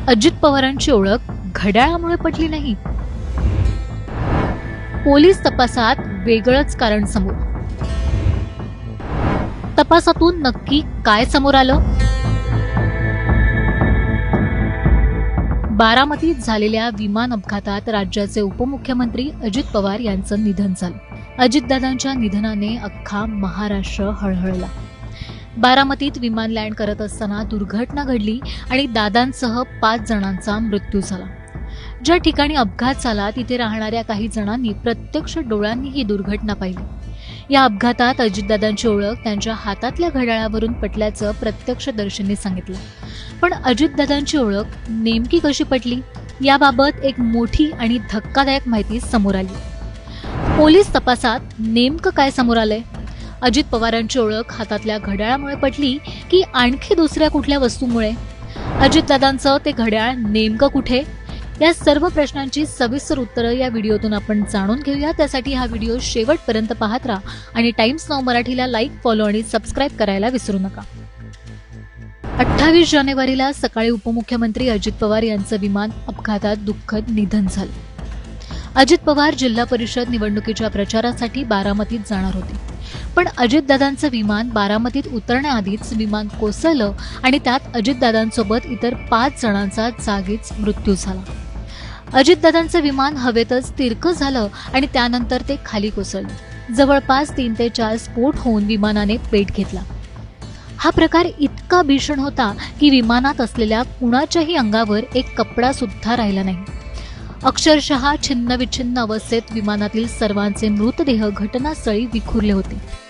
अजित पवारांची ओळख घड्याळामुळे पटली नाही. पोलीस तपासात वेगळंच कारण समोर. तपासातून नक्की काय समोर आलं? बारामतीत झालेल्या विमान अपघातात राज्याचे उपमुख्यमंत्री अजित पवार यांचं निधन झालं. अजितदादांच्या निधनाने अख्खा महाराष्ट्र हळहळला. बारामतीत विमान लँड करत असताना दुर्घटना घडली आणि दादांसह 5 जणांचा मृत्यू झाला. ज्या ठिकाणी अपघात झाला तिथे राहणाऱ्या काही जणांनी प्रत्यक्ष डोळ्यांनी ही दुर्घटना पाहिली. या अपघातात अजितदादांची ओळख त्यांच्या हातातल्या घड्याळावरून पटल्याचं प्रत्यक्षदर्शींनी सांगितलं. पण अजितदादांची ओळख नेमकी कशी पटली याबाबत एक मोठी आणि धक्कादायक माहिती समोर आली. पोलीस तपासात नेमकं काय समोर आलंय? अजित पवारांची ओळख हातातल्या घड्याळामुळे पटली की आणखी दुसऱ्या कुठल्या वस्तूमुळे? अजितदादांचं ते घड्याळ नेमकं कुठे? या सर्व प्रश्नांची सविस्तर उत्तरं या व्हिडिओतून आपण जाणून घेऊया. त्यासाठी हा व्हिडिओ शेवटपर्यंत पाहत राहा आणि टाइम्स नाऊ मराठीला लाईक, फॉलो आणि सबस्क्राईब करायला विसरू नका. 28 जानेवारीला सकाळी उपमुख्यमंत्री अजित पवार यांचं विमान अपघातात दुःखद निधन झालं. अजित पवार जिल्हा परिषद निवडणुकीच्या प्रचारासाठी बारामतीत जाणार होते. पण अजितदादांचं विमान बारामतीत उतरण्याआधीच विमान कोसळलं आणि त्यात अजितदादांसोबत इतर 5 जणांचा जागीच मृत्यू झाला. अजितदादांचं विमान हवेतच तिरकं झालं आणि त्यानंतर ते खाली कोसळलं. जवळपास 3 ते 4 स्फोट होऊन विमानाने पेट घेतला. हा प्रकार इतका भीषण होता की विमानात असलेल्या कुणाच्याही अंगावर एक कपडा सुद्धा राहिला नाही. अक्षरशः छिन्नविच्छिन्न अवस्थेत विमानातील सर्वांचे मृतदेह घटनास्थळी विखुरले होते.